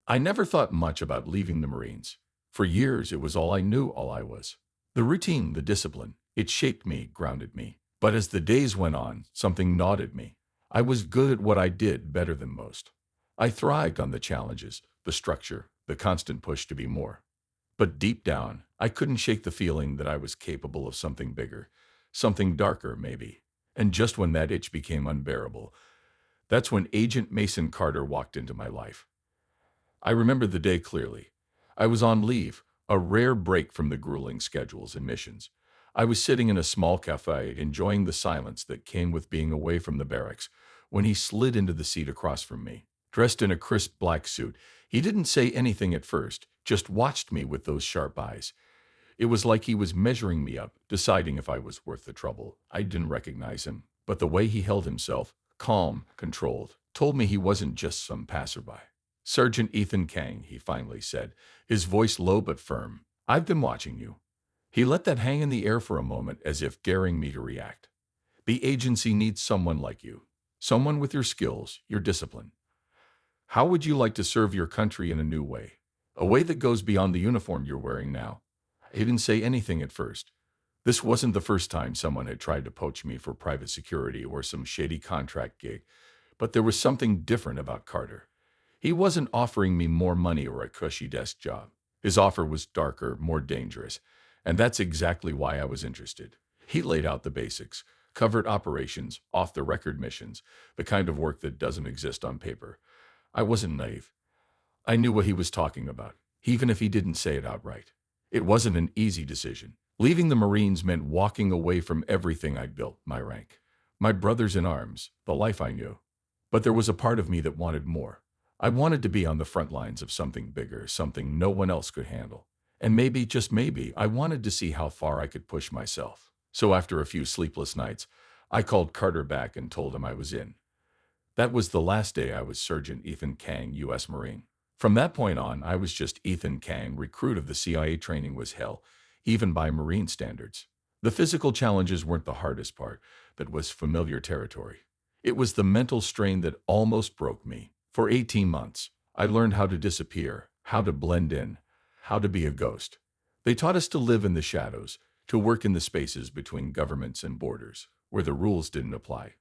I never thought much about leaving the Marines. For years, it was all I knew, all I was. The routine, the discipline, it shaped me, grounded me. But as the days went on, something gnawed at me. I was good at what I did better than most. I thrived on the challenges, the structure, the constant push to be more. But deep down, I couldn't shake the feeling that I was capable of something bigger, something darker, maybe. And just when that itch became unbearable, that's when Agent Mason Carter walked into my life. I remember the day clearly. I was on leave, a rare break from the grueling schedules and missions. I was sitting in a small cafe, enjoying the silence that came with being away from the barracks, when he slid into the seat across from me. Dressed in a crisp black suit, he didn't say anything at first, just watched me with those sharp eyes. It was like he was measuring me up, deciding if I was worth the trouble. I didn't recognize him, but the way he held himself, calm, controlled, told me he wasn't just some passerby. Sergeant Ethan Kang, he finally said, his voice low but firm. I've been watching you. He let that hang in the air for a moment as if daring me to react. The agency needs someone like you. Someone with your skills, your discipline. How would you like to serve your country in a new way? A way that goes beyond the uniform you're wearing now. I didn't say anything at first. This wasn't the first time someone had tried to poach me for private security or some shady contract gig, but there was something different about Carter. He wasn't offering me more money or a cushy desk job. His offer was darker, more dangerous, and that's exactly why I was interested. He laid out the basics, covert operations, off-the-record missions, the kind of work that doesn't exist on paper. I wasn't naive. I knew what he was talking about, even if he didn't say it outright. It wasn't an easy decision. Leaving the Marines meant walking away from everything I'd built, my rank, my brothers in arms, the life I knew. But there was a part of me that wanted more. I wanted to be on the front lines of something bigger, something no one else could handle. And maybe, just maybe, I wanted to see how far I could push myself. So after a few sleepless nights, I called Carter back and told him I was in. That was the last day I was Sergeant Ethan Kang, U.S. Marine. From that point on, I was just Ethan Kang, recruit of the CIA. Training was hell, even by Marine standards. The physical challenges weren't the hardest part. That was familiar territory. It was the mental strain that almost broke me. For 18 months, I learned how to disappear, how to blend in, how to be a ghost. They taught us to live in the shadows, to work in the spaces between governments and borders, where the rules didn't apply.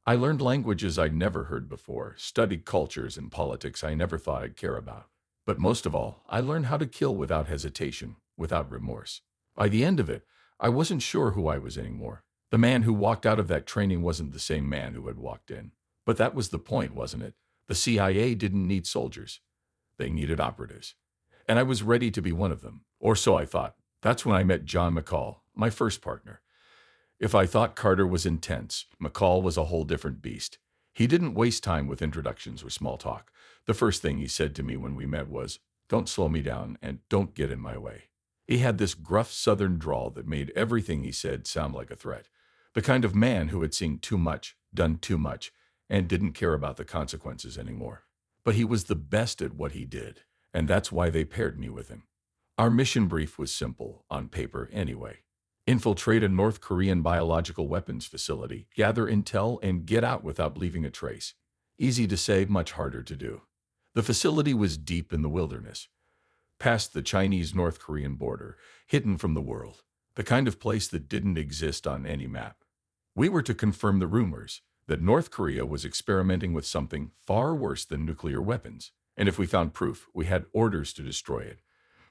I learned languages I'd never heard before, studied cultures and politics I never thought I'd care about. But most of all, I learned how to kill without hesitation, without remorse. By the end of it, I wasn't sure who I was anymore. The man who walked out of that training wasn't the same man who had walked in. But that was the point, wasn't it? The CIA didn't need soldiers. They needed operatives. And I was ready to be one of them. Or so I thought. That's when I met John McCall, my first partner. If I thought Carter was intense, McCall was a whole different beast. He didn't waste time with introductions or small talk. The first thing he said to me when we met was, "Don't slow me down and don't get in my way." He had this gruff southern drawl that made everything he said sound like a threat. The kind of man who had seen too much, done too much, and didn't care about the consequences anymore. But he was the best at what he did, and that's why they paired me with him. Our mission brief was simple, on paper anyway. Infiltrate a North Korean biological weapons facility, gather intel, and get out without leaving a trace. Easy to say, much harder to do. The facility was deep in the wilderness, past the Chinese-North Korean border, hidden from the world, the kind of place that didn't exist on any map. We were to confirm the rumors that North Korea was experimenting with something far worse than nuclear weapons, and if we found proof, we had orders to destroy it.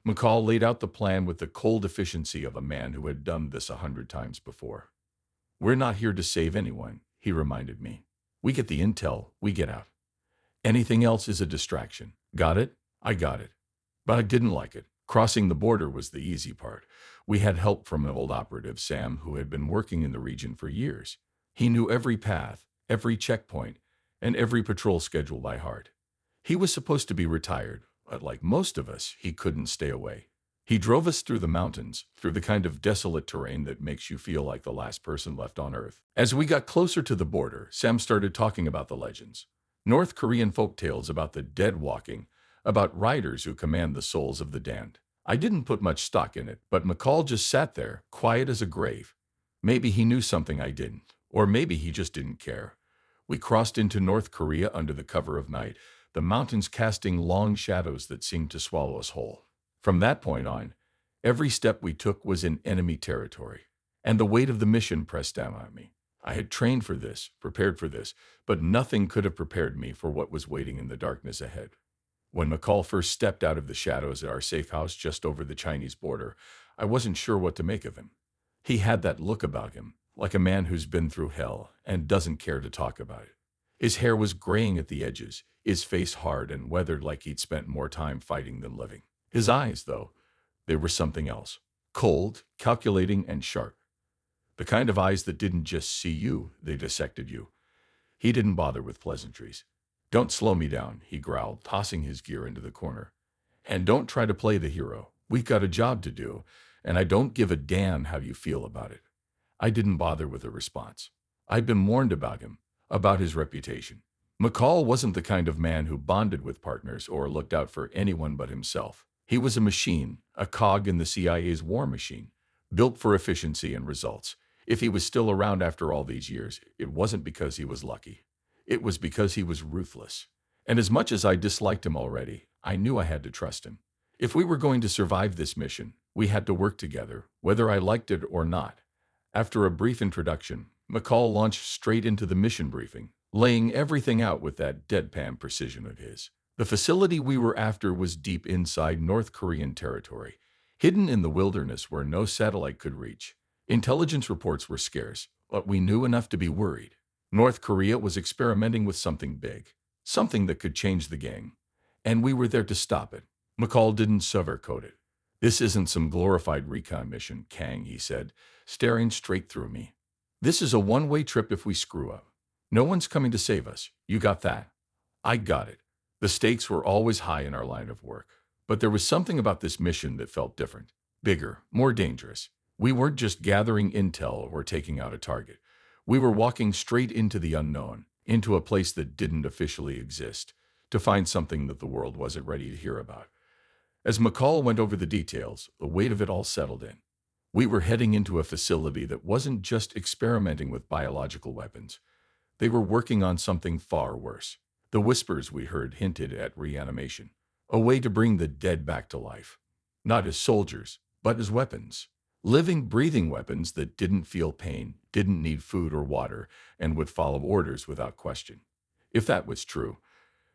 McCall laid out the plan with the cold efficiency of a man who had done this 100 times before. "We're not here to save anyone," he reminded me. "We get the intel, we get out. Anything else is a distraction. Got it?" I got it. But I didn't like it. Crossing the border was the easy part. We had help from an old operative, Sam, who had been working in the region for years. He knew every path, every checkpoint, and every patrol schedule by heart. He was supposed to be retired, but like most of us, he couldn't stay away. He drove us through the mountains, through the kind of desolate terrain that makes you feel like the last person left on Earth. As we got closer to the border, Sam started talking about the legends. North Korean folktales about the dead walking, about riders who command the souls of the damned. I didn't put much stock in it, but McCall just sat there, quiet as a grave. Maybe he knew something I didn't, or maybe he just didn't care. We crossed into North Korea under the cover of night, the mountains casting long shadows that seemed to swallow us whole. From that point on, every step we took was in enemy territory, and the weight of the mission pressed down on me. I had trained for this, prepared for this, but nothing could have prepared me for what was waiting in the darkness ahead. When McCall first stepped out of the shadows at our safe house just over the Chinese border, I wasn't sure what to make of him. He had that look about him, like a man who's been through hell and doesn't care to talk about it. His hair was graying at the edges, his face hard and weathered like he'd spent more time fighting than living. His eyes, though, they were something else. Cold, calculating, and sharp. The kind of eyes that didn't just see you, they dissected you. He didn't bother with pleasantries. "Don't slow me down," he growled, tossing his gear into the corner. "And don't try to play the hero. We've got a job to do, and I don't give a damn how you feel about it." I didn't bother with a response. I'd been warned about him, about his reputation. McCall wasn't the kind of man who bonded with partners or looked out for anyone but himself. He was a machine, a cog in the CIA's war machine, built for efficiency and results. If he was still around after all these years, it wasn't because he was lucky. It was because he was ruthless. And as much as I disliked him already, I knew I had to trust him. If we were going to survive this mission, we had to work together, whether I liked it or not. After a brief introduction, McCall launched straight into the mission briefing, laying everything out with that deadpan precision of his. The facility we were after was deep inside North Korean territory, hidden in the wilderness where no satellite could reach. Intelligence reports were scarce, but we knew enough to be worried. North Korea was experimenting with something big, something that could change the game, and we were there to stop it. McCall didn't sugarcoat it. "This isn't some glorified recon mission, Kang," he said, staring straight through me. "This is a one-way trip if we screw up. No one's coming to save us. You got that?" I got it. The stakes were always high in our line of work, but there was something about this mission that felt different, bigger, more dangerous. We weren't just gathering intel or taking out a target. We were walking straight into the unknown, into a place that didn't officially exist, to find something that the world wasn't ready to hear about. As McCall went over the details, the weight of it all settled in. We were heading into a facility that wasn't just experimenting with biological weapons. They were working on something far worse. The whispers we heard hinted at reanimation, a way to bring the dead back to life. Not as soldiers, but as weapons. Living, breathing weapons that didn't feel pain, didn't need food or water, and would follow orders without question. If that was true,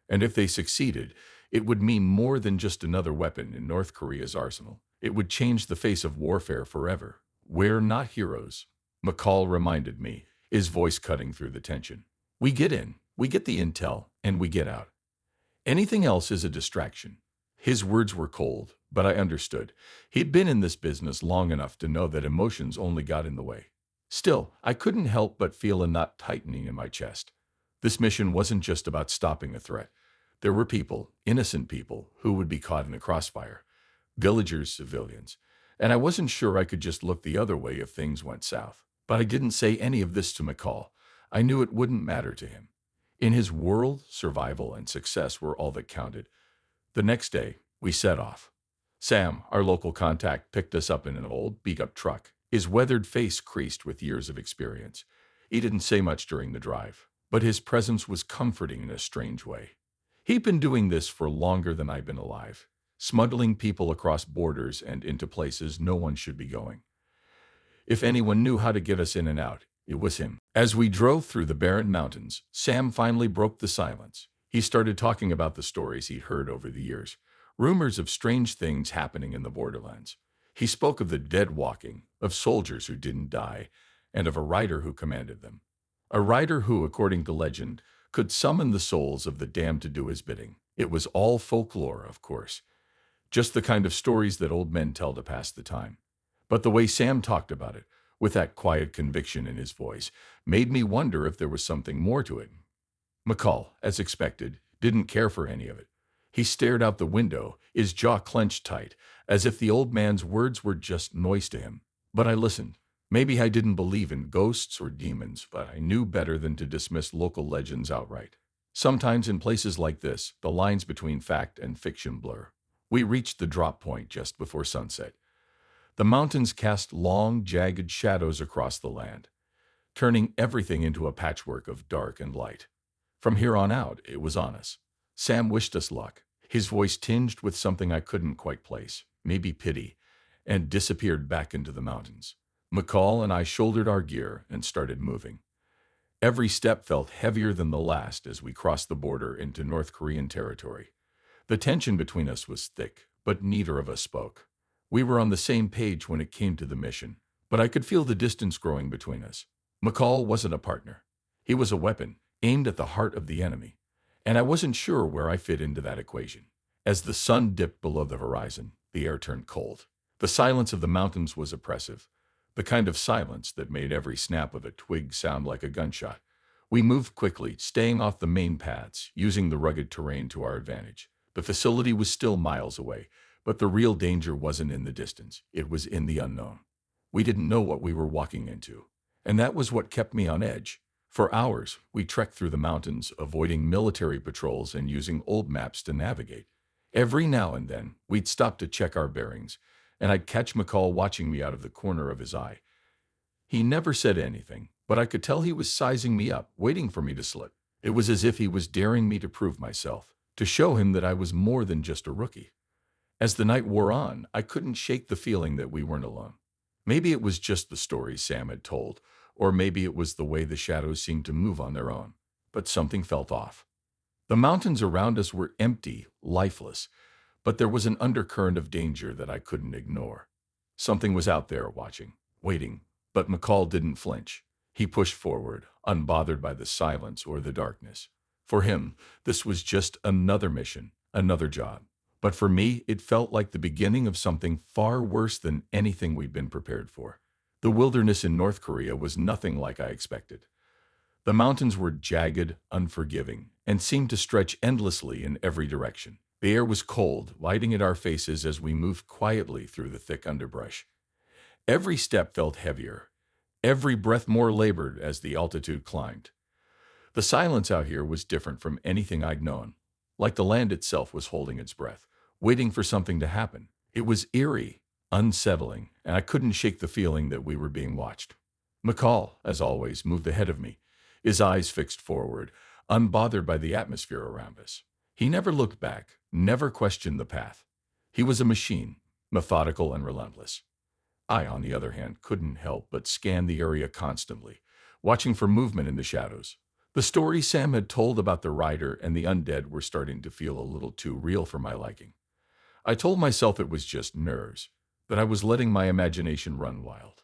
and if they succeeded, it would mean more than just another weapon in North Korea's arsenal. It would change the face of warfare forever. "We're not heroes," McCall reminded me, his voice cutting through the tension. "We get in, we get the intel, and we get out. Anything else is a distraction." His words were cold, but I understood. He'd been in this business long enough to know that emotions only got in the way. Still, I couldn't help but feel a knot tightening in my chest. This mission wasn't just about stopping a threat. There were people, innocent people, who would be caught in the crossfire. Villagers, civilians. And I wasn't sure I could just look the other way if things went south. But I didn't say any of this to McCall. I knew it wouldn't matter to him. In his world, survival and success were all that counted. The next day, we set off. Sam, our local contact, picked us up in an old, beat-up truck, his weathered face creased with years of experience. He didn't say much during the drive, but his presence was comforting in a strange way. He'd been doing this for longer than I'd been alive, smuggling people across borders and into places no one should be going. If anyone knew how to get us in and out, it was him. As we drove through the barren mountains, Sam finally broke the silence. He started talking about the stories he'd heard over the years, rumors of strange things happening in the borderlands. He spoke of the dead walking, of soldiers who didn't die, and of a rider who commanded them. A rider who, according to legend, could summon the souls of the damned to do his bidding. It was all folklore, of course. Just the kind of stories that old men tell to pass the time. But the way Sam talked about it, with that quiet conviction in his voice, made me wonder if there was something more to it. McCall, as expected, didn't care for any of it. He stared out the window, his jaw clenched tight, as if the old man's words were just noise to him. But I listened. Maybe I didn't believe in ghosts or demons, but I knew better than to dismiss local legends outright. Sometimes in places like this, the lines between fact and fiction blur. We reached the drop point just before sunset. The mountains cast long, jagged shadows across the land, turning everything into a patchwork of dark and light. From here on out, it was on us. Sam wished us luck, his voice tinged with something I couldn't quite place, maybe pity, and disappeared back into the mountains. McCall and I shouldered our gear and started moving. Every step felt heavier than the last as we crossed the border into North Korean territory. The tension between us was thick, but neither of us spoke. We were on the same page when it came to the mission, but I could feel the distance growing between us. McCall wasn't a partner. He was a weapon, aimed at the heart of the enemy, and I wasn't sure where I fit into that equation. As the sun dipped below the horizon, the air turned cold. The silence of the mountains was oppressive, the kind of silence that made every snap of a twig sound like a gunshot. We moved quickly, staying off the main paths, using the rugged terrain to our advantage. The facility was still miles away, but the real danger wasn't in the distance. It was in the unknown. We didn't know what we were walking into, and that was what kept me on edge. For hours, we trekked through the mountains, avoiding military patrols and using old maps to navigate. Every now and then, we'd stop to check our bearings, and I'd catch McCall watching me out of the corner of his eye. He never said anything, but I could tell he was sizing me up, waiting for me to slip. It was as if he was daring me to prove myself, to show him that I was more than just a rookie. As the night wore on, I couldn't shake the feeling that we weren't alone. Maybe it was just the stories Sam had told, or maybe it was the way the shadows seemed to move on their own. But something felt off. The mountains around us were empty, lifeless, but there was an undercurrent of danger that I couldn't ignore. Something was out there watching, waiting, but McCall didn't flinch. He pushed forward, unbothered by the silence or the darkness. For him, this was just another mission, another job. But for me, it felt like the beginning of something far worse than anything we'd been prepared for. The wilderness in North Korea was nothing like I expected. The mountains were jagged, unforgiving, and seemed to stretch endlessly in every direction. The air was cold, lighting at our faces as we moved quietly through the thick underbrush. Every step felt heavier, every breath more labored as the altitude climbed. The silence out here was different from anything I'd known, like the land itself was holding its breath, waiting for something to happen. It was eerie, unsettling, and I couldn't shake the feeling that we were being watched. McCall, as always, moved ahead of me, his eyes fixed forward, unbothered by the atmosphere around us. He never looked back, never questioned the path. He was a machine, methodical and relentless. I, on the other hand, couldn't help but scan the area constantly, watching for movement in the shadows. The stories Sam had told about the rider and the undead were starting to feel a little too real for my liking. I told myself it was just nerves, that I was letting my imagination run wild.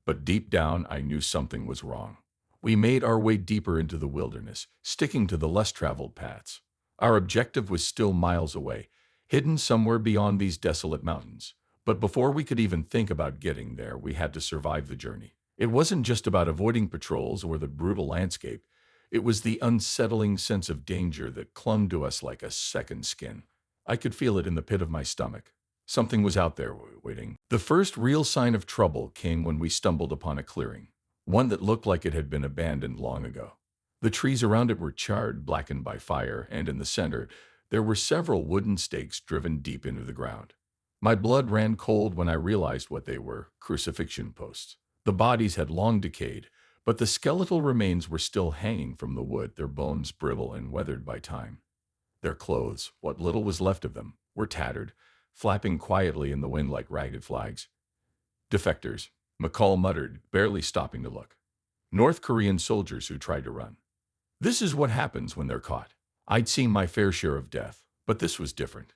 But deep down, I knew something was wrong. We made our way deeper into the wilderness, sticking to the less traveled paths. Our objective was still miles away, hidden somewhere beyond these desolate mountains. But before we could even think about getting there, we had to survive the journey. It wasn't just about avoiding patrols or the brutal landscape. It was the unsettling sense of danger that clung to us like a second skin. I could feel it in the pit of my stomach. Something was out there waiting. The first real sign of trouble came when we stumbled upon a clearing, one that looked like it had been abandoned long ago. The trees around it were charred, blackened by fire, and in the center, there were several wooden stakes driven deep into the ground. My blood ran cold when I realized what they were: crucifixion posts. The bodies had long decayed, but the skeletal remains were still hanging from the wood, their bones brittle and weathered by time. Their clothes, what little was left of them, were tattered, flapping quietly in the wind like ragged flags. Defectors, McCall muttered, barely stopping to look. North Korean soldiers who tried to run. This is what happens when they're caught. I'd seen my fair share of death, but this was different.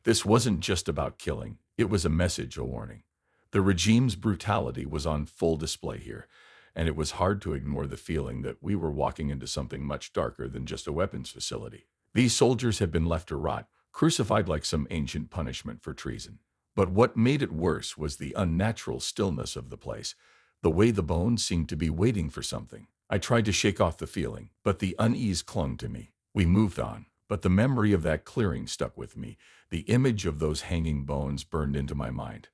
This wasn't just about killing, it was a message, a warning. The regime's brutality was on full display here, and it was hard to ignore the feeling that we were walking into something much darker than just a weapons facility. These soldiers had been left to rot, crucified like some ancient punishment for treason. But what made it worse was the unnatural stillness of the place, the way the bones seemed to be waiting for something. I tried to shake off the feeling, but the unease clung to me. We moved on, but the memory of that clearing stuck with me. The image of those hanging bones burned into my mind.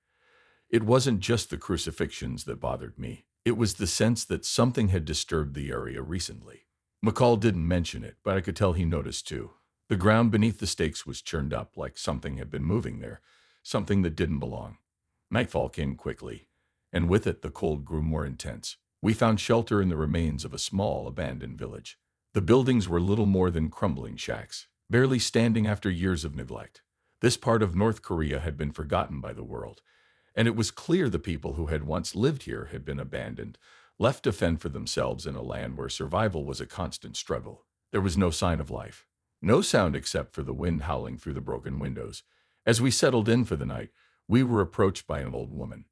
It wasn't just the crucifixions that bothered me. It was the sense that something had disturbed the area recently. McCall didn't mention it, but I could tell he noticed too. The ground beneath the stakes was churned up like something had been moving there, something that didn't belong. Nightfall came quickly, and with it the cold grew more intense. We found shelter in the remains of a small, abandoned village. The buildings were little more than crumbling shacks, barely standing after years of neglect. This part of North Korea had been forgotten by the world, and it was clear the people who had once lived here had been abandoned, left to fend for themselves in a land where survival was a constant struggle. There was no sign of life, no sound except for the wind howling through the broken windows. As we settled in for the night, we were approached by an old woman.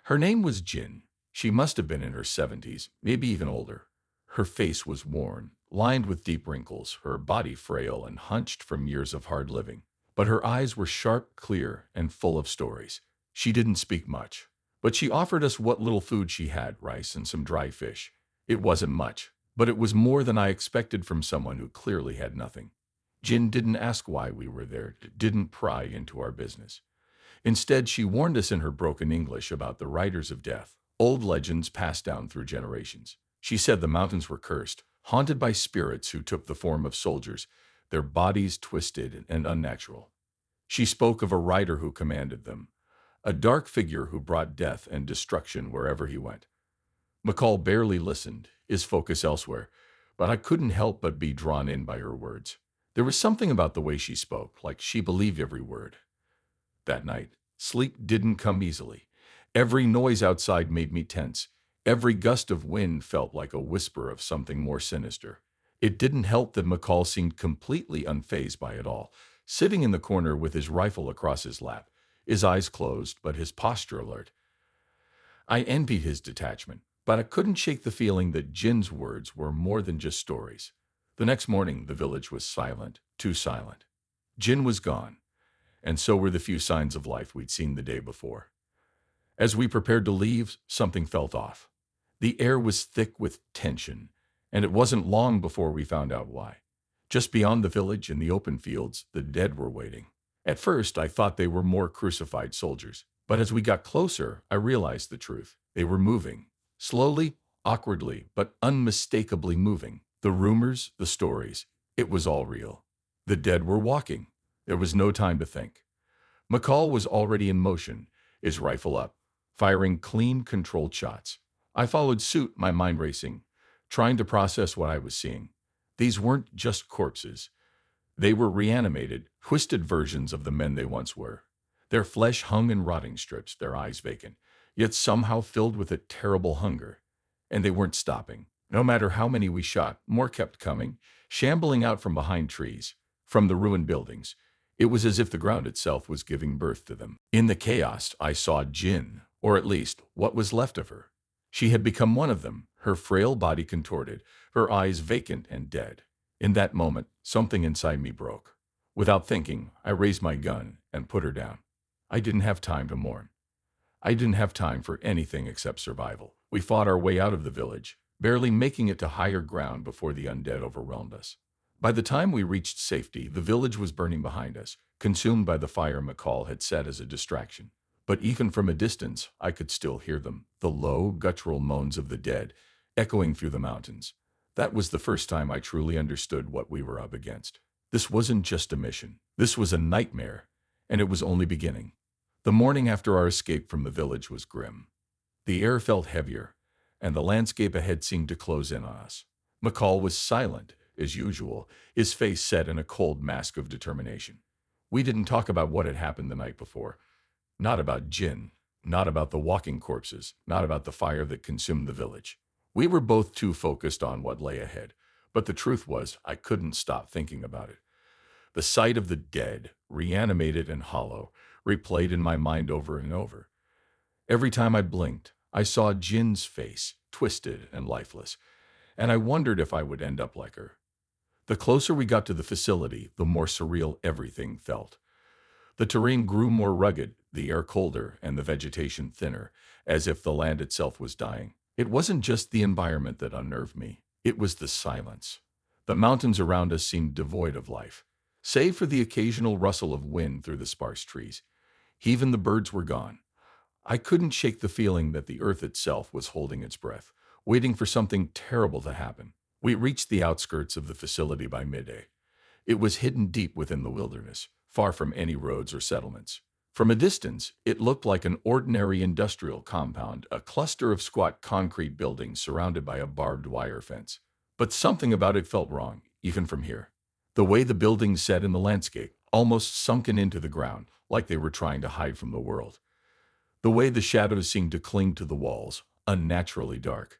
Her name was Jin. She must have been in her 70s, maybe even older. Her face was worn, lined with deep wrinkles, her body frail and hunched from years of hard living. But her eyes were sharp, clear, and full of stories. She didn't speak much, but she offered us what little food she had, rice and some dry fish. It wasn't much, but it was more than I expected from someone who clearly had nothing. Jin didn't ask why we were there, didn't pry into our business. Instead, she warned us in her broken English about the riders of death, old legends passed down through generations. She said the mountains were cursed, haunted by spirits who took the form of soldiers, their bodies twisted and unnatural. She spoke of a rider who commanded them, a dark figure who brought death and destruction wherever he went. McCall barely listened, his focus elsewhere, but I couldn't help but be drawn in by her words. There was something about the way she spoke, like she believed every word. That night, sleep didn't come easily. Every noise outside made me tense. Every gust of wind felt like a whisper of something more sinister. It didn't help that McCall seemed completely unfazed by it all, sitting in the corner with his rifle across his lap, his eyes closed but his posture alert. I envied his detachment, but I couldn't shake the feeling that Jin's words were more than just stories. The next morning, the village was silent, too silent. Jin was gone, and so were the few signs of life we'd seen the day before. As we prepared to leave, something felt off. The air was thick with tension, and it wasn't long before we found out why. Just beyond the village, in the open fields, the dead were waiting. At first, I thought they were more crucified soldiers, but as we got closer, I realized the truth. They were moving. Slowly, awkwardly, but unmistakably moving. The rumors, the stories, it was all real. The dead were walking. There was no time to think. McCall was already in motion, his rifle up, firing clean, controlled shots. I followed suit, my mind racing, trying to process what I was seeing. These weren't just corpses. They were reanimated, twisted versions of the men they once were. Their flesh hung in rotting strips, their eyes vacant, yet somehow filled with a terrible hunger. And they weren't stopping. No matter how many we shot, more kept coming, shambling out from behind trees, from the ruined buildings. It was as if the ground itself was giving birth to them. In the chaos, I saw Jin, or at least what was left of her. She had become one of them, her frail body contorted, her eyes vacant and dead. In that moment, something inside me broke. Without thinking, I raised my gun and put her down. I didn't have time to mourn. I didn't have time for anything except survival. We fought our way out of the village, barely making it to higher ground before the undead overwhelmed us. By the time we reached safety, the village was burning behind us, consumed by the fire McCall had set as a distraction. But even from a distance, I could still hear them, the low, guttural moans of the dead, echoing through the mountains. That was the first time I truly understood what we were up against. This wasn't just a mission. This was a nightmare, and it was only beginning. The morning after our escape from the village was grim. The air felt heavier, and the landscape ahead seemed to close in on us. McCall was silent, as usual, his face set in a cold mask of determination. We didn't talk about what had happened the night before. Not about Jin, not about the walking corpses, not about the fire that consumed the village. We were both too focused on what lay ahead, but the truth was I couldn't stop thinking about it. The sight of the dead, reanimated and hollow, replayed in my mind over and over. Every time I blinked, I saw Jin's face, twisted and lifeless, and I wondered if I would end up like her. The closer we got to the facility, the more surreal everything felt. The terrain grew more rugged, the air colder, and the vegetation thinner, as if the land itself was dying. It wasn't just the environment that unnerved me. It was the silence. The mountains around us seemed devoid of life, save for the occasional rustle of wind through the sparse trees. Even the birds were gone. I couldn't shake the feeling that the earth itself was holding its breath, waiting for something terrible to happen. We reached the outskirts of the facility by midday. It was hidden deep within the wilderness, far from any roads or settlements. From a distance, it looked like an ordinary industrial compound, a cluster of squat concrete buildings surrounded by a barbed wire fence. But something about it felt wrong, even from here. The way the buildings sat in the landscape, almost sunken into the ground, like they were trying to hide from the world. The way the shadows seemed to cling to the walls, unnaturally dark.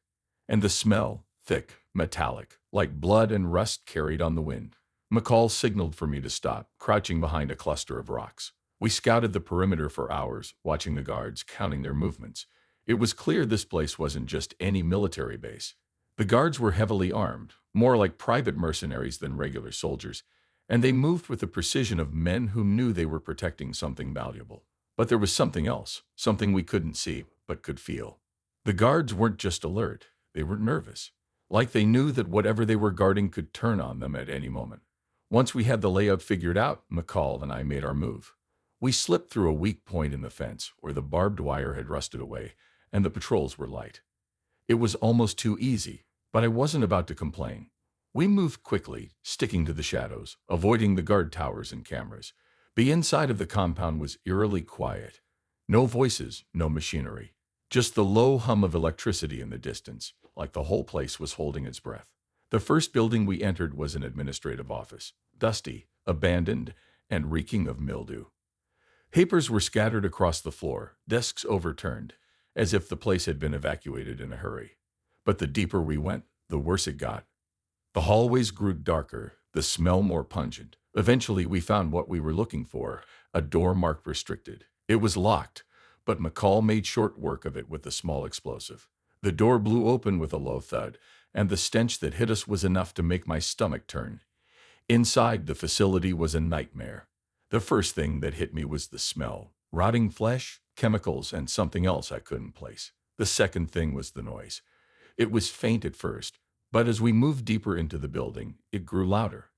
And the smell, thick, metallic, like blood and rust carried on the wind. McCall signaled for me to stop, crouching behind a cluster of rocks. We scouted the perimeter for hours, watching the guards, counting their movements. It was clear this place wasn't just any military base. The guards were heavily armed, more like private mercenaries than regular soldiers, and they moved with the precision of men who knew they were protecting something valuable. But there was something else, something we couldn't see, but could feel. The guards weren't just alert, they were nervous, like they knew that whatever they were guarding could turn on them at any moment. Once we had the layout figured out, McCall and I made our move. We slipped through a weak point in the fence where the barbed wire had rusted away, and the patrols were light. It was almost too easy, but I wasn't about to complain. We moved quickly, sticking to the shadows, avoiding the guard towers and cameras. The inside of the compound was eerily quiet. No voices, no machinery. Just the low hum of electricity in the distance, like the whole place was holding its breath. The first building we entered was an administrative office, dusty, abandoned, and reeking of mildew. Papers were scattered across the floor, desks overturned, as if the place had been evacuated in a hurry. But the deeper we went, the worse it got. The hallways grew darker, the smell more pungent. Eventually, we found what we were looking for, a door marked restricted. It was locked, but McCall made short work of it with a small explosive. The door blew open with a low thud, and the stench that hit us was enough to make my stomach turn. Inside, the facility was a nightmare. The first thing that hit me was the smell. Rotting flesh, chemicals, and something else I couldn't place. The second thing was the noise. It was faint at first, but as we moved deeper into the building, it grew louder.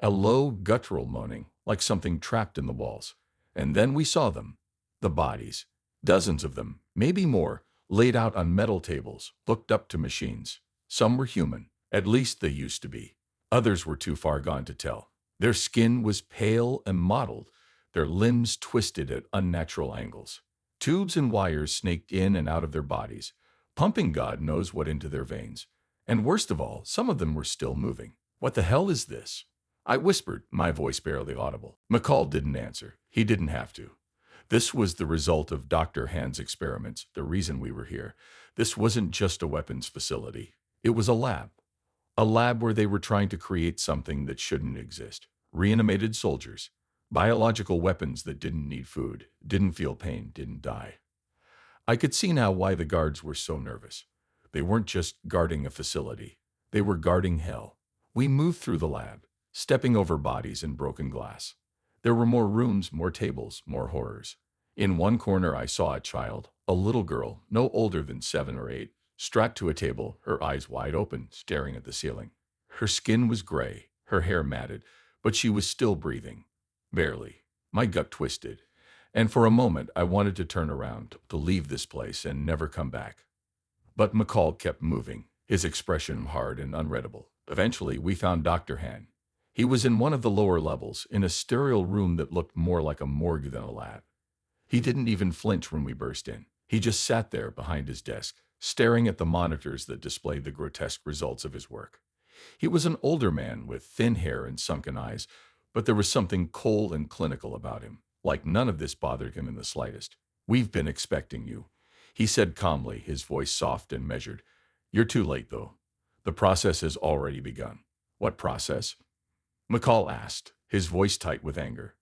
A low, guttural moaning, like something trapped in the walls. And then we saw them. The bodies. Dozens of them, maybe more, laid out on metal tables, hooked up to machines. Some were human. At least they used to be. Others were too far gone to tell. Their skin was pale and mottled, their limbs twisted at unnatural angles. Tubes and wires snaked in and out of their bodies, pumping God knows what into their veins. And worst of all, some of them were still moving. What the hell is this? I whispered, my voice barely audible. McCall didn't answer. He didn't have to. This was the result of Dr. Hand's experiments, the reason we were here. This wasn't just a weapons facility. It was a lab. A lab where they were trying to create something that shouldn't exist. Reanimated soldiers. Biological weapons that didn't need food, didn't feel pain, didn't die. I could see now why the guards were so nervous. They weren't just guarding a facility. They were guarding hell. We moved through the lab, stepping over bodies and broken glass. There were more rooms, more tables, more horrors. In one corner I saw a child, a little girl, no older than 7 or 8, strapped to a table, her eyes wide open, staring at the ceiling. Her skin was gray, her hair matted, but she was still breathing. Barely. My gut twisted, and for a moment I wanted to turn around, to leave this place and never come back. But McCall kept moving, his expression hard and unreadable. Eventually, we found Dr. Han. He was in one of the lower levels, in a sterile room that looked more like a morgue than a lab. He didn't even flinch when we burst in. He just sat there behind his desk, staring at the monitors that displayed the grotesque results of his work. He was an older man with thin hair and sunken eyes, but there was something cold and clinical about him, like none of this bothered him in the slightest. "We've been expecting you," he said calmly, his voice soft and measured. "You're too late, though. The process has already begun." "What process?" McCall asked, his voice tight with anger.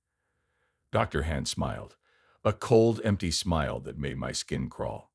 Dr. Han smiled, a cold, empty smile that made my skin crawl.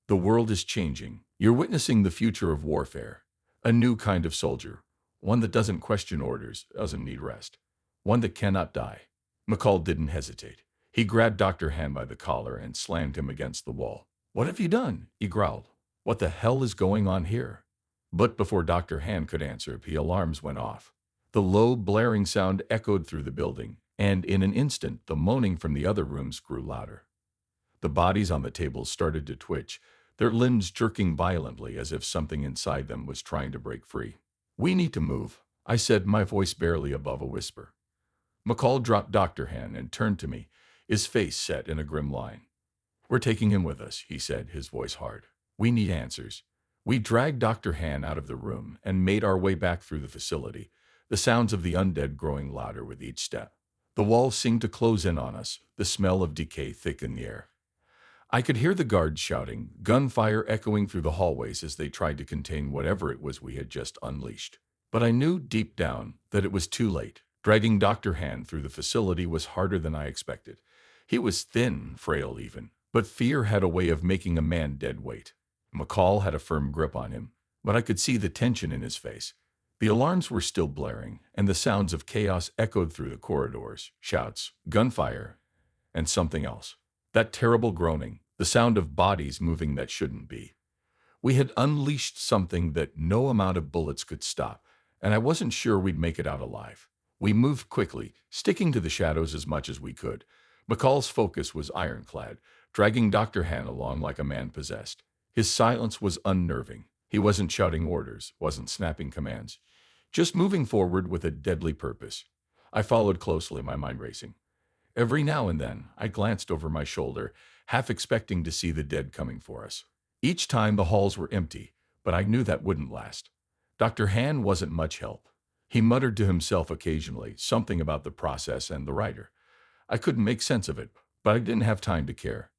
"The world is changing. You're witnessing the future of warfare. A new kind of soldier, one that doesn't question orders, doesn't need rest, one that cannot die." McCall didn't hesitate. He grabbed Dr. Han by the collar and slammed him against the wall. "What have you done?" he growled. "What the hell is going on here?" But before Dr. Han could answer, the alarms went off. The low, blaring sound echoed through the building, and in an instant, the moaning from the other rooms grew louder. The bodies on the tables started to twitch, their limbs jerking violently as if something inside them was trying to break free. "We need to move," I said, my voice barely above a whisper. McCall dropped Dr. Han and turned to me, his face set in a grim line. "We're taking him with us," he said, his voice hard. "We need answers." We dragged Dr. Han out of the room and made our way back through the facility, the sounds of the undead growing louder with each step. The walls seemed to close in on us, the smell of decay thick in the air. I could hear the guards shouting, gunfire echoing through the hallways as they tried to contain whatever it was we had just unleashed. But I knew deep down that it was too late. Dragging Dr. Hand through the facility was harder than I expected. He was thin, frail even, but fear had a way of making a man dead weight. McCall had a firm grip on him, but I could see the tension in his face. The alarms were still blaring, and the sounds of chaos echoed through the corridors, shouts, gunfire, and something else. That terrible groaning, the sound of bodies moving that shouldn't be. We had unleashed something that no amount of bullets could stop, and I wasn't sure we'd make it out alive. We moved quickly, sticking to the shadows as much as we could. McCall's focus was ironclad, dragging Dr. Han along like a man possessed. His silence was unnerving. He wasn't shouting orders, wasn't snapping commands, just moving forward with a deadly purpose. I followed closely, my mind racing. Every now and then, I glanced over my shoulder, half expecting to see the dead coming for us. Each time the halls were empty, but I knew that wouldn't last. Dr. Han wasn't much help. He muttered to himself occasionally, something about the process and the writer. I couldn't make sense of it, but I didn't have time to care.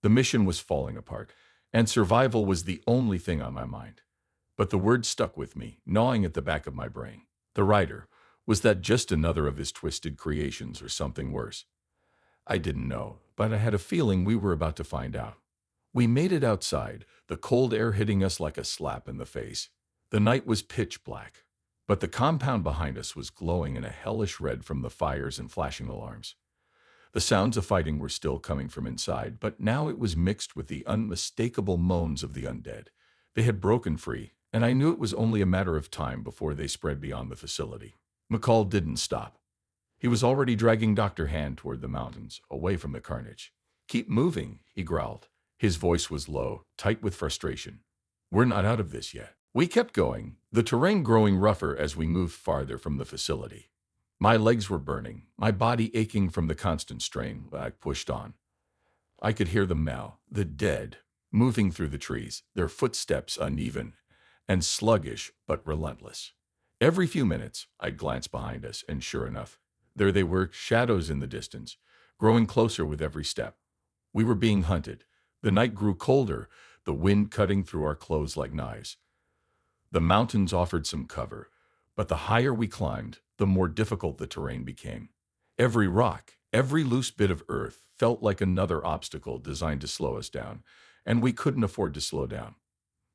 The mission was falling apart, and survival was the only thing on my mind. But the word stuck with me, gnawing at the back of my brain. The writer. Was that just another of his twisted creations or something worse? I didn't know, but I had a feeling we were about to find out. We made it outside, the cold air hitting us like a slap in the face. The night was pitch black, but the compound behind us was glowing in a hellish red from the fires and flashing alarms. The sounds of fighting were still coming from inside, but now it was mixed with the unmistakable moans of the undead. They had broken free, and I knew it was only a matter of time before they spread beyond the facility. McCall didn't stop. He was already dragging Dr. Hand toward the mountains, away from the carnage. "Keep moving," he growled. His voice was low, tight with frustration. "We're not out of this yet." We kept going, the terrain growing rougher as we moved farther from the facility. My legs were burning, my body aching from the constant strain, but I pushed on. I could hear them now, the dead, moving through the trees, their footsteps uneven and sluggish but relentless. Every few minutes, I'd glance behind us, and sure enough, there they were, shadows in the distance, growing closer with every step. We were being hunted. The night grew colder, the wind cutting through our clothes like knives. The mountains offered some cover, but the higher we climbed, the more difficult the terrain became. Every rock, every loose bit of earth felt like another obstacle designed to slow us down, and we couldn't afford to slow down.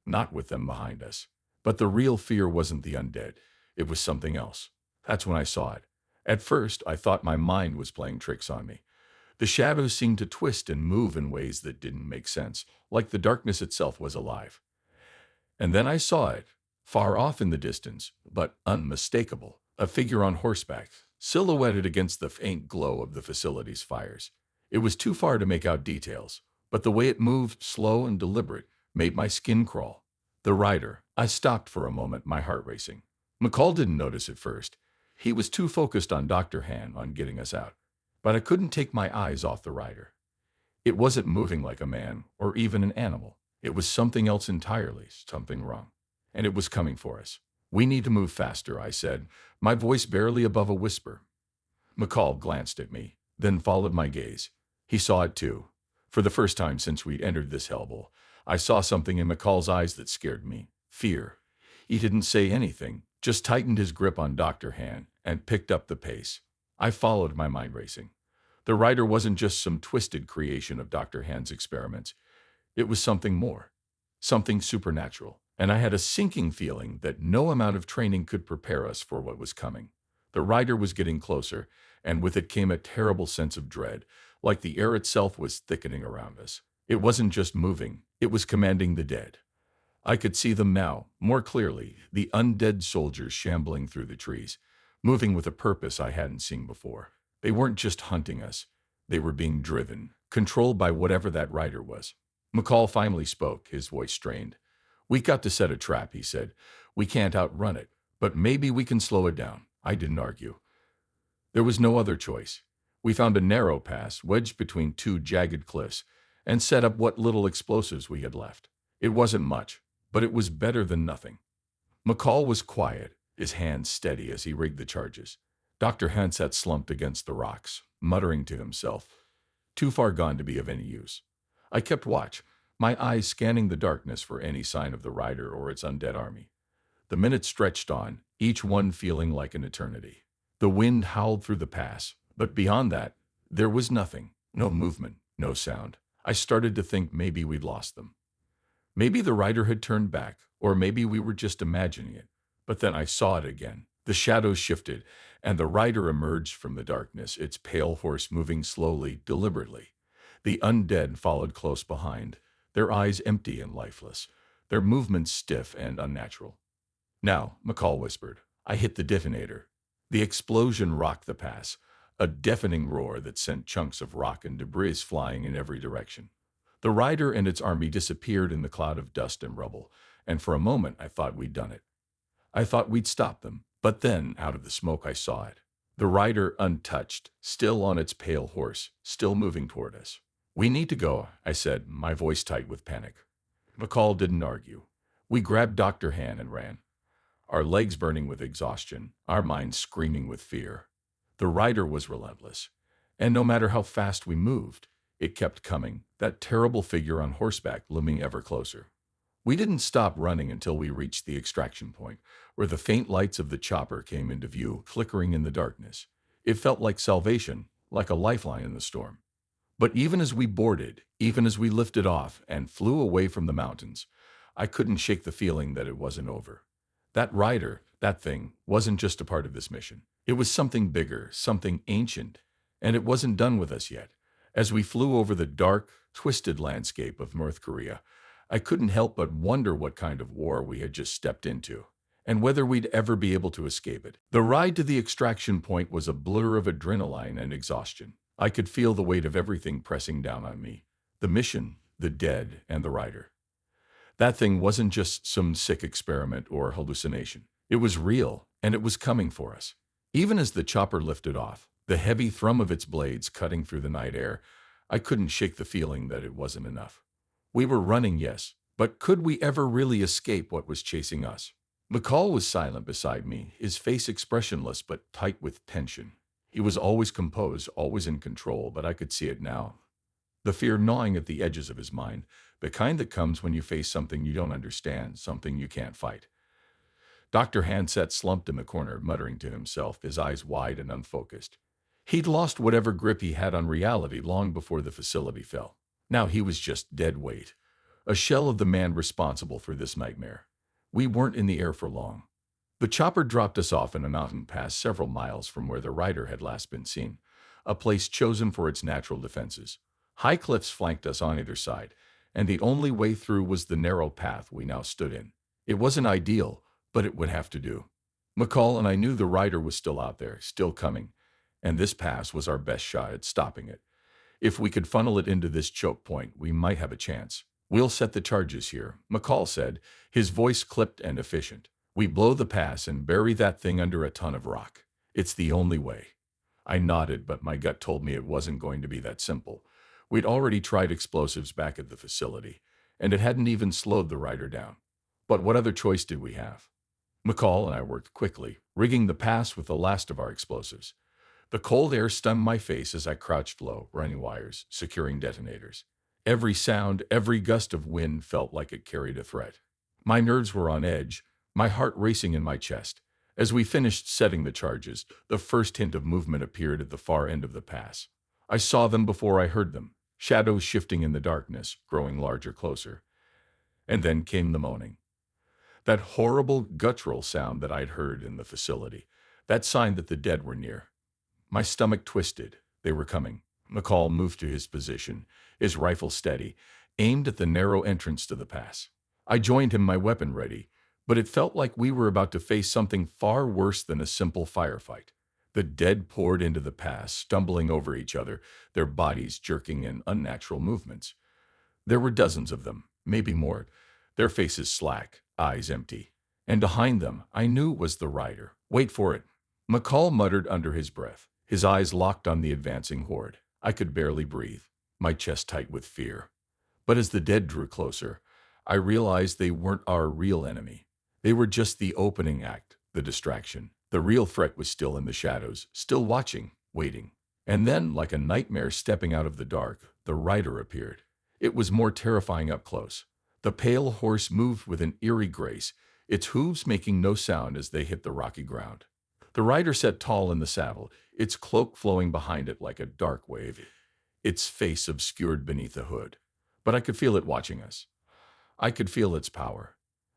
Not with them behind us. But the real fear wasn't the undead. It was something else. That's when I saw it. At first, I thought my mind was playing tricks on me. The shadows seemed to twist and move in ways that didn't make sense, like the darkness itself was alive. And then I saw it, far off in the distance, but unmistakable, a figure on horseback, silhouetted against the faint glow of the facility's fires. It was too far to make out details, but the way it moved, slow and deliberate, made my skin crawl. The rider. I stopped for a moment, my heart racing. McCall didn't notice at first. He was too focused on Dr. Han, on getting us out. But I couldn't take my eyes off the rider. It wasn't moving like a man, or even an animal. It was something else entirely, something wrong. And it was coming for us. "We need to move faster," I said, my voice barely above a whisper. McCall glanced at me, then followed my gaze. He saw it too. For the first time since we entered this hellhole, I saw something in McCall's eyes that scared me. Fear. He didn't say anything, just tightened his grip on Dr. Han and picked up the pace. I followed, my mind racing. The rider wasn't just some twisted creation of Dr. Han's experiments. It was something more, something supernatural, and I had a sinking feeling that no amount of training could prepare us for what was coming. The rider was getting closer, and with it came a terrible sense of dread, like the air itself was thickening around us. It wasn't just moving, it was commanding the dead. I could see them now, more clearly, the undead soldiers shambling through the trees, moving with a purpose I hadn't seen before. They weren't just hunting us. They were being driven, controlled by whatever that rider was. McCall finally spoke, his voice strained. "We got to set a trap," he said. "We can't outrun it, but maybe we can slow it down." I didn't argue. There was no other choice. We found a narrow pass wedged between two jagged cliffs and set up what little explosives we had left. It wasn't much, but it was better than nothing. McCall was quiet, his hands steady as he rigged the charges. Dr. Hansett slumped against the rocks, muttering to himself, too far gone to be of any use. I kept watch, my eyes scanning the darkness for any sign of the rider or its undead army. The minutes stretched on, each one feeling like an eternity. The wind howled through the pass, but beyond that, there was nothing. No movement, no sound. I started to think maybe we'd lost them. Maybe the rider had turned back, or maybe we were just imagining it. But then I saw it again. The shadows shifted, and the rider emerged from the darkness, its pale horse moving slowly, deliberately. The undead followed close behind, their eyes empty and lifeless, their movements stiff and unnatural. Now, McCall whispered. I hit the detonator. The explosion rocked the pass, a deafening roar that sent chunks of rock and debris flying in every direction. The rider and its army disappeared in the cloud of dust and rubble, and for a moment I thought we'd done it. I thought we'd stop them, but then, out of the smoke, I saw it. The rider untouched, still on its pale horse, still moving toward us. We need to go, I said, my voice tight with panic. McCall didn't argue. We grabbed Dr. Han and ran, our legs burning with exhaustion, our minds screaming with fear. The rider was relentless, and no matter how fast we moved, it kept coming, that terrible figure on horseback looming ever closer. We didn't stop running until we reached the extraction point, where the faint lights of the chopper came into view, flickering in the darkness. It felt like salvation, like a lifeline in the storm. But even as we boarded, even as we lifted off and flew away from the mountains, I couldn't shake the feeling that it wasn't over. That rider, that thing, wasn't just a part of this mission. It was something bigger, something ancient, and it wasn't done with us yet. As we flew over the dark, twisted landscape of North Korea, I couldn't help but wonder what kind of war we had just stepped into, and whether we'd ever be able to escape it. The ride to the extraction point was a blur of adrenaline and exhaustion. I could feel the weight of everything pressing down on me. The mission, the dead, and the rider. That thing wasn't just some sick experiment or hallucination. It was real, and it was coming for us. Even as the chopper lifted off, the heavy thrum of its blades cutting through the night air, I couldn't shake the feeling that it wasn't enough. We were running, yes, but could we ever really escape what was chasing us? McCall was silent beside me, his face expressionless but tight with tension. He was always composed, always in control, but I could see it now. The fear gnawing at the edges of his mind, the kind that comes when you face something you don't understand, something you can't fight. Dr. Hansett slumped in the corner, muttering to himself, his eyes wide and unfocused. He'd lost whatever grip he had on reality long before the facility fell. Now he was just dead weight, a shell of the man responsible for this nightmare. We weren't in the air for long. The chopper dropped us off in a mountain pass several miles from where the rider had last been seen, a place chosen for its natural defenses. High cliffs flanked us on either side, and the only way through was the narrow path we now stood in. It wasn't ideal, but it would have to do. McCall and I knew the rider was still out there, still coming, and this pass was our best shot at stopping it. If we could funnel it into this choke point, we might have a chance. We'll set the charges here, McCall said, his voice clipped and efficient. We blow the pass and bury that thing under a ton of rock. It's the only way. I nodded, but my gut told me it wasn't going to be that simple. We'd already tried explosives back at the facility, and it hadn't even slowed the rider down. But what other choice did we have? McCall and I worked quickly, rigging the pass with the last of our explosives. The cold air stung my face as I crouched low, running wires, securing detonators. Every sound, every gust of wind felt like it carried a threat. My nerves were on edge, my heart racing in my chest. As we finished setting the charges, the first hint of movement appeared at the far end of the pass. I saw them before I heard them, shadows shifting in the darkness, growing larger closer. And then came the moaning. That horrible guttural sound that I'd heard in the facility, that sign that the dead were near. My stomach twisted. They were coming. McCall moved to his position, his rifle steady, aimed at the narrow entrance to the pass. I joined him, my weapon ready, but it felt like we were about to face something far worse than a simple firefight. The dead poured into the pass, stumbling over each other, their bodies jerking in unnatural movements. There were dozens of them, maybe more, their faces slack, eyes empty. And behind them, I knew, was the rider. Wait for it. McCall muttered under his breath, his eyes locked on the advancing horde. I could barely breathe, my chest tight with fear. But as the dead drew closer, I realized they weren't our real enemy. They were just the opening act, the distraction. The real threat was still in the shadows, still watching, waiting. And then, like a nightmare stepping out of the dark, the rider appeared. It was more terrifying up close. The pale horse moved with an eerie grace, its hooves making no sound as they hit the rocky ground. The rider sat tall in the saddle, its cloak flowing behind it like a dark wave, its face obscured beneath the hood. But I could feel it watching us. I could feel its power.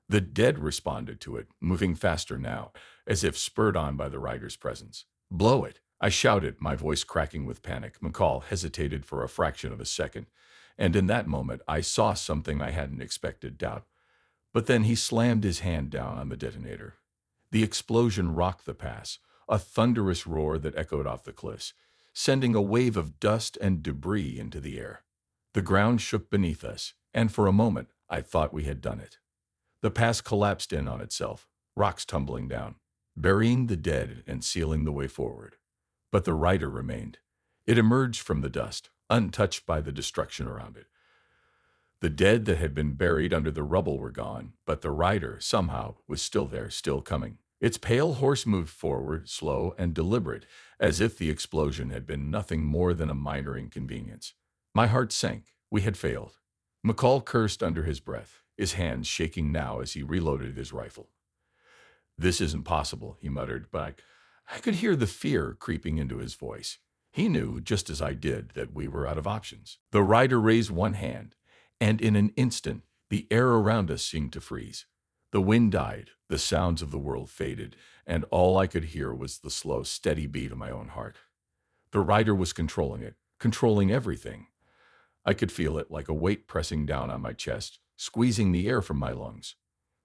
The dead responded to it, moving faster now, as if spurred on by the rider's presence. "Blow it!" I shouted, my voice cracking with panic. McCall hesitated for a fraction of a second, and in that moment I saw something I hadn't expected: doubt. But then he slammed his hand down on the detonator. The explosion rocked the pass, a thunderous roar that echoed off the cliffs, sending a wave of dust and debris into the air. The ground shook beneath us, and for a moment I thought we had done it. The pass collapsed in on itself, rocks tumbling down, burying the dead and sealing the way forward. But the rider remained. It emerged from the dust, untouched by the destruction around it. The dead that had been buried under the rubble were gone, but the rider, somehow, was still there, still coming. Its pale horse moved forward, slow and deliberate, as if the explosion had been nothing more than a minor inconvenience. My heart sank. We had failed. McCall cursed under his breath, his hands shaking now as he reloaded his rifle. "This isn't possible," he muttered, but I could hear the fear creeping into his voice. He knew, just as I did, that we were out of options. The rider raised one hand, and in an instant, the air around us seemed to freeze. The wind died, the sounds of the world faded, and all I could hear was the slow, steady beat of my own heart. The rider was controlling it, controlling everything. I could feel it like a weight pressing down on my chest, squeezing the air from my lungs.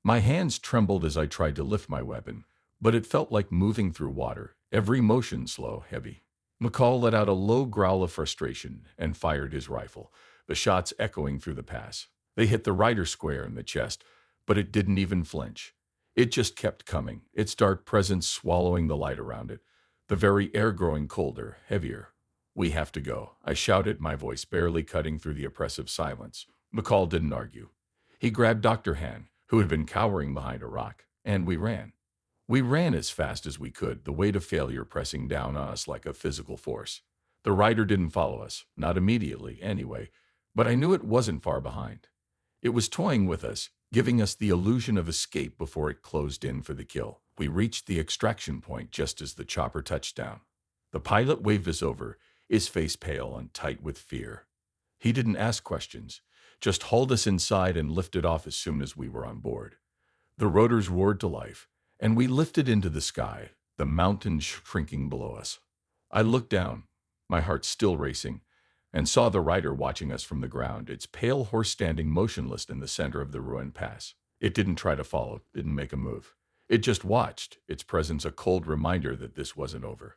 My hands trembled as I tried to lift my weapon, but it felt like moving through water, every motion slow, heavy. McCall let out a low growl of frustration and fired his rifle, the shots echoing through the pass. They hit the rider square in the chest, but it didn't even flinch. It just kept coming, its dark presence swallowing the light around it, the very air growing colder, heavier. "We have to go," I shouted, my voice barely cutting through the oppressive silence. McCall didn't argue. He grabbed Dr. Han, who had been cowering behind a rock, and we ran. We ran as fast as we could, the weight of failure pressing down on us like a physical force. The rider didn't follow us, not immediately, anyway, but I knew it wasn't far behind. It was toying with us, giving us the illusion of escape before it closed in for the kill. We reached the extraction point just as the chopper touched down. The pilot waved us over, his face pale and tight with fear. He didn't ask questions, just hauled us inside and lifted off as soon as we were on board. The rotors roared to life, and we lifted into the sky, the mountains shrinking below us. I looked down, my heart still racing, and saw the rider watching us from the ground, its pale horse standing motionless in the center of the ruined pass. It didn't try to follow, didn't make a move. It just watched, its presence a cold reminder that this wasn't over.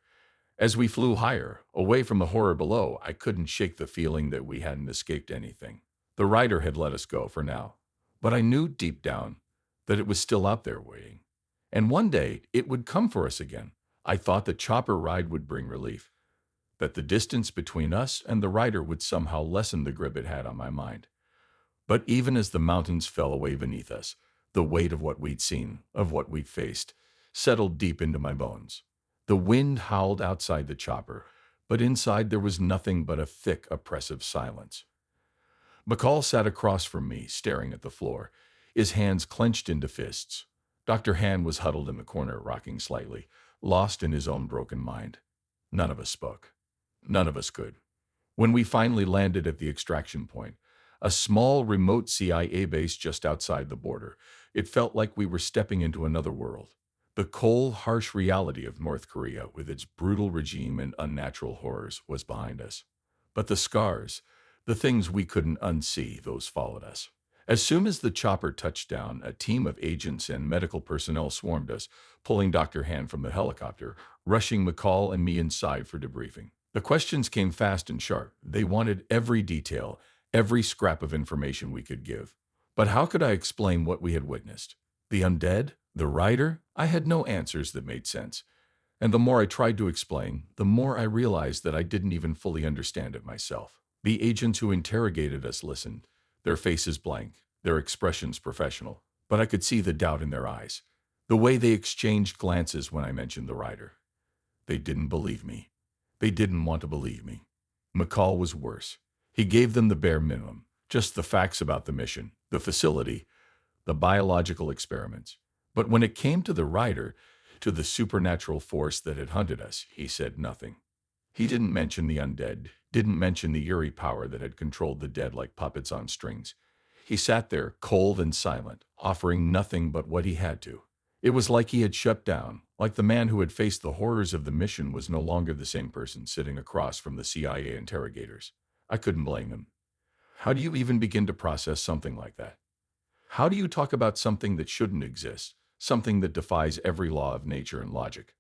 As we flew higher, away from the horror below, I couldn't shake the feeling that we hadn't escaped anything. The rider had let us go for now, but I knew deep down that it was still out there waiting. And one day, it would come for us again. I thought the chopper ride would bring relief, that the distance between us and the rider would somehow lessen the grip it had on my mind. But even as the mountains fell away beneath us, the weight of what we'd seen, of what we'd faced, settled deep into my bones. The wind howled outside the chopper, but inside there was nothing but a thick, oppressive silence. McCall sat across from me, staring at the floor, his hands clenched into fists. Dr. Han was huddled in the corner, rocking slightly, lost in his own broken mind. None of us spoke. None of us could. When we finally landed at the extraction point, a small, remote CIA base just outside the border, it felt like we were stepping into another world. The cold, harsh reality of North Korea, with its brutal regime and unnatural horrors, was behind us. But the scars, the things we couldn't unsee, those followed us. As soon as the chopper touched down, a team of agents and medical personnel swarmed us, pulling Dr. Han from the helicopter, rushing McCall and me inside for debriefing. The questions came fast and sharp. They wanted every detail, every scrap of information we could give. But how could I explain what we had witnessed? The undead? The rider? I had no answers that made sense. And the more I tried to explain, the more I realized that I didn't even fully understand it myself. The agents who interrogated us listened, their faces blank, their expressions professional, but I could see the doubt in their eyes. The way they exchanged glances when I mentioned the rider. They didn't believe me. They didn't want to believe me. McCall was worse. He gave them the bare minimum, just the facts about the mission, the facility, the biological experiments. But when it came to the rider, to the supernatural force that had hunted us, he said nothing. He didn't mention the undead, didn't mention the eerie power that had controlled the dead like puppets on strings. He sat there, cold and silent, offering nothing but what he had to. It was like he had shut down, like the man who had faced the horrors of the mission was no longer the same person sitting across from the CIA interrogators. I couldn't blame him. How do you even begin to process something like that? How do you talk about something that shouldn't exist, something that defies every law of nature and logic?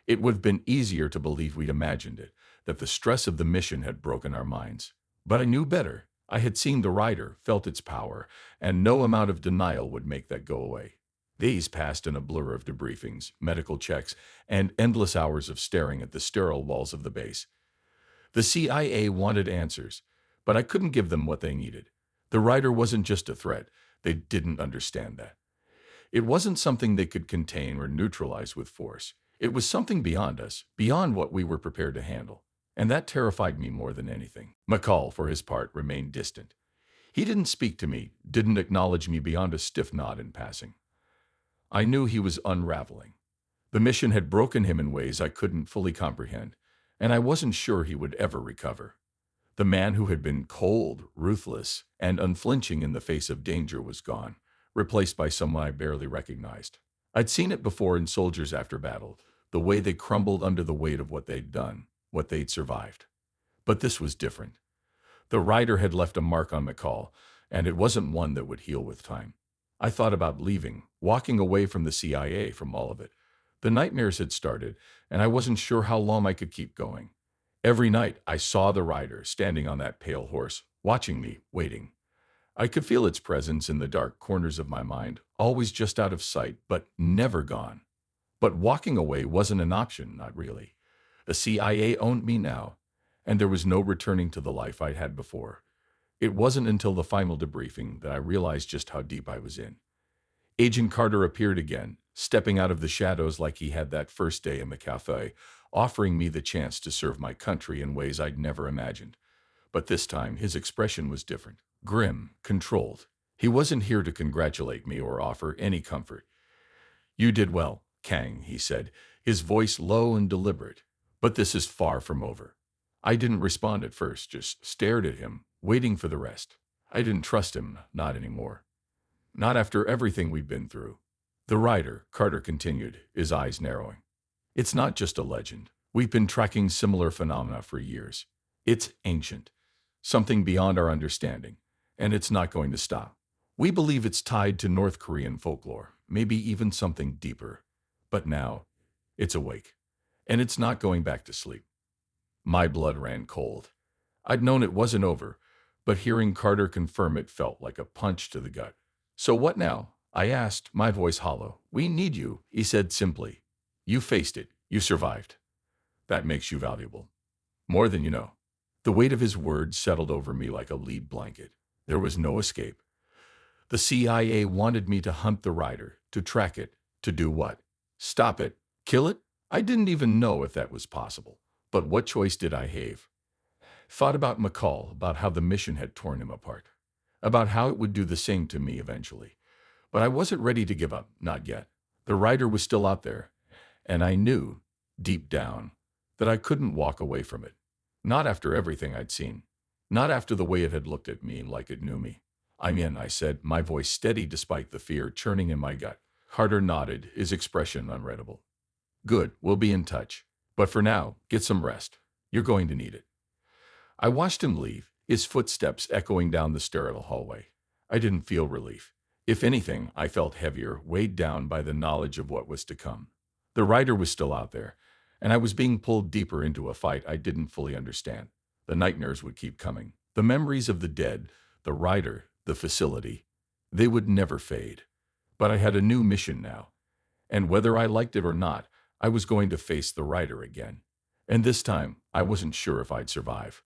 It would have been easier to believe we'd imagined it, that the stress of the mission had broken our minds. But I knew better. I had seen the rider, felt its power, and no amount of denial would make that go away. Days passed in a blur of debriefings, medical checks, and endless hours of staring at the sterile walls of the base. The CIA wanted answers, but I couldn't give them what they needed. The rider wasn't just a threat. They didn't understand that. It wasn't something they could contain or neutralize with force. It was something beyond us, beyond what we were prepared to handle. And that terrified me more than anything. McCall, for his part, remained distant. He didn't speak to me, didn't acknowledge me beyond a stiff nod in passing. I knew he was unraveling. The mission had broken him in ways I couldn't fully comprehend, and I wasn't sure he would ever recover. The man who had been cold, ruthless, and unflinching in the face of danger was gone, replaced by someone I barely recognized. I'd seen it before in soldiers after battle, the way they crumbled under the weight of what they'd done, what they'd survived. But this was different. The rider had left a mark on McCall, and it wasn't one that would heal with time. I thought about leaving, walking away from the CIA, from all of it. The nightmares had started, and I wasn't sure how long I could keep going. Every night, I saw the rider standing on that pale horse, watching me, waiting. I could feel its presence in the dark corners of my mind, always just out of sight, but never gone. But walking away wasn't an option, not really. The CIA owned me now, and there was no returning to the life I'd had before. It wasn't until the final debriefing that I realized just how deep I was in. Agent Carter appeared again, stepping out of the shadows like he had that first day in the cafe, offering me the chance to serve my country in ways I'd never imagined. But this time, his expression was different, grim, controlled. He wasn't here to congratulate me or offer any comfort. "You did well, Kang," he said, his voice low and deliberate. "But this is far from over." I didn't respond at first, just stared at him, waiting for the rest. I didn't trust him, not anymore. Not after everything we'd been through. "The rider," Carter continued, his eyes narrowing. "It's not just a legend. We've been tracking similar phenomena for years. It's ancient, something beyond our understanding, and it's not going to stop. We believe it's tied to North Korean folklore, maybe even something deeper. But now, it's awake, and it's not going back to sleep." My blood ran cold. I'd known it wasn't over, but hearing Carter confirm it felt like a punch to the gut. "So what now?" I asked, my voice hollow. "We need you," he said simply. "You faced it. You survived. That makes you valuable. More than you know." The weight of his words settled over me like a lead blanket. There was no escape. The CIA wanted me to hunt the rider, to track it, to do what? Stop it? Kill it? I didn't even know if that was possible. But what choice did I have? Thought about McCall, about how the mission had torn him apart, about how it would do the same to me eventually. But I wasn't ready to give up, not yet. The rider was still out there, and I knew, deep down, that I couldn't walk away from it. Not after everything I'd seen. Not after the way it had looked at me like it knew me. "I'm in," I said, my voice steady despite the fear churning in my gut. Carter nodded, his expression unreadable. "Good, we'll be in touch. But for now, get some rest. You're going to need it." I watched him leave, his footsteps echoing down the sterile hallway. I didn't feel relief. If anything, I felt heavier, weighed down by the knowledge of what was to come. The rider was still out there, and I was being pulled deeper into a fight I didn't fully understand. The nightmares would keep coming. The memories of the dead, the rider, the facility, they would never fade. But I had a new mission now, and whether I liked it or not, I was going to face the rider again. And this time, I wasn't sure if I'd survive.